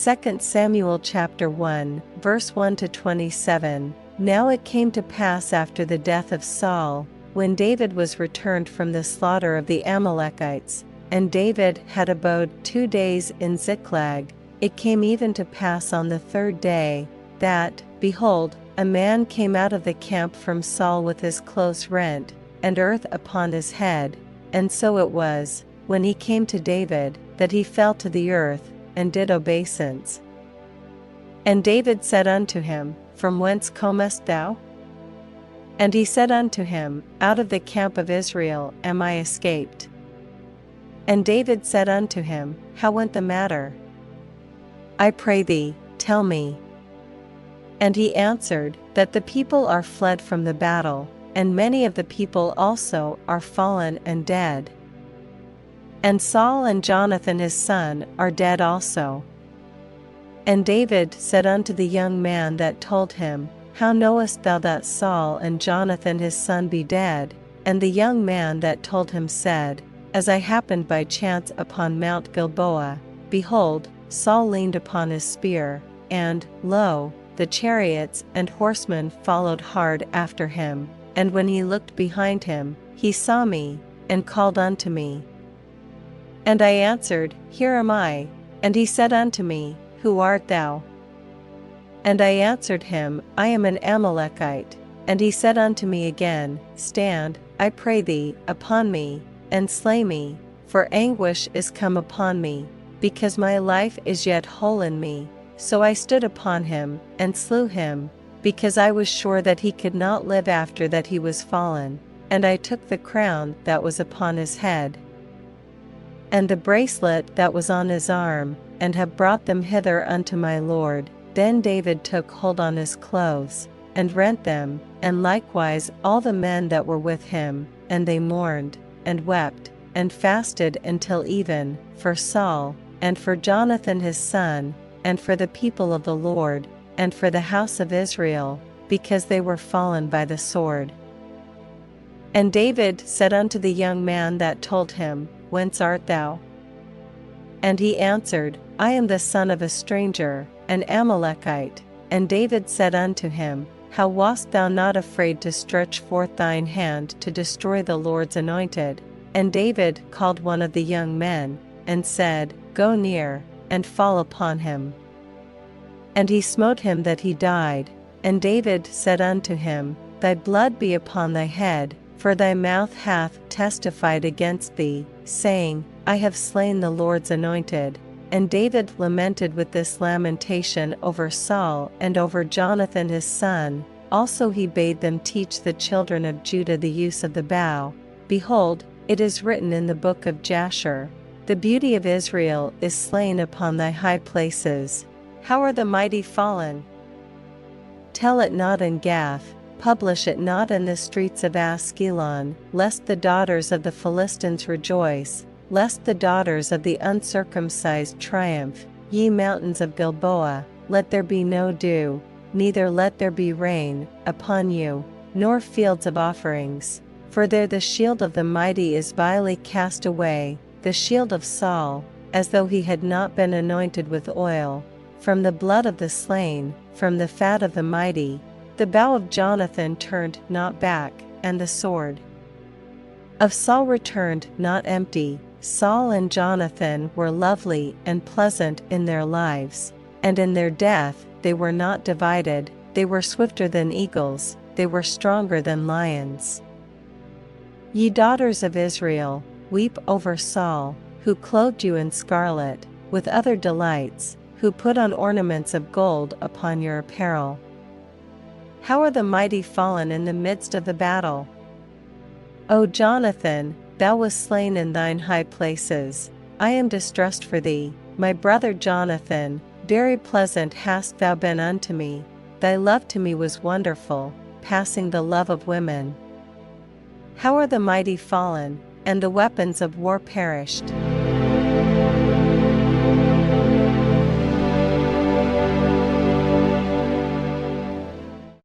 2 Samuel chapter 1, verse 1 to 27. Now it came to pass after the death of Saul, when David was returned from the slaughter of the Amalekites, and David had abode 2 days in Ziklag, it came even to pass on the 3rd day, that, behold, a man came out of the camp from Saul with his clothes rent, and earth upon his head. And so it was, when he came to David, that he fell to the earth, and did obeisance. And David said unto him, From whence comest thou? And he said unto him, Out of the camp of Israel am I escaped. And David said unto him, How went the matter? I pray thee, tell me. And he answered, That the people are fled from the battle, and many of the people also are fallen and dead. And Saul and Jonathan his son are dead also. And David said unto the young man that told him, How knowest thou that Saul and Jonathan his son be dead? And the young man that told him said, As I happened by chance upon Mount Gilboa, behold, Saul leaned upon his spear, and, lo, the chariots and horsemen followed hard after him. And when he looked behind him, he saw me, and called unto me. And I answered, Here am I. And he said unto me, Who art thou? And I answered him, I am an Amalekite. And he said unto me again, Stand, I pray thee, upon me, and slay me, for anguish is come upon me, because my life is yet whole in me. So I stood upon him, and slew him, because I was sure that he could not live after that he was fallen. And I took the crown that was upon his head, and the bracelet that was on his arm, and have brought them hither unto my lord. Then David took hold on his clothes, and rent them, and likewise all the men that were with him, and they mourned, and wept, and fasted until even, for Saul, and for Jonathan his son, and for the people of the Lord, and for the house of Israel, because they were fallen by the sword. And David said unto the young man that told him, Whence art thou? And he answered, I am the son of a stranger, an Amalekite. And David said unto him, How wast thou not afraid to stretch forth thine hand to destroy the Lord's anointed? And David called one of the young men, and said, Go near, and fall upon him. And he smote him that he died. And David said unto him, Thy blood be upon thy head, for thy mouth hath testified against thee, saying, I have slain the Lord's anointed. And David lamented with this lamentation over Saul and over Jonathan his son. Also he bade them teach the children of Judah the use of the bow. Behold, it is written in the book of Jasher, The beauty of Israel is slain upon thy high places. How are the mighty fallen? Tell it not in Gath, publish it not in the streets of Askelon, lest the daughters of the Philistines rejoice, lest the daughters of the uncircumcised triumph. Ye mountains of Gilboa, let there be no dew, neither let there be rain, upon you, nor fields of offerings. For there the shield of the mighty is vilely cast away, the shield of Saul, as though he had not been anointed with oil. From the blood of the slain, from the fat of the mighty, the bow of Jonathan turned not back, and the sword of Saul returned not empty. Saul and Jonathan were lovely and pleasant in their lives, and in their death they were not divided. They were swifter than eagles, they were stronger than lions. Ye daughters of Israel, weep over Saul, who clothed you in scarlet, with other delights, who put on ornaments of gold upon your apparel. How are the mighty fallen in the midst of the battle? O Jonathan, thou wast slain in thine high places. I am distressed for thee, my brother Jonathan. Very pleasant hast thou been unto me. Thy love to me was wonderful, passing the love of women. How are the mighty fallen, and the weapons of war perished?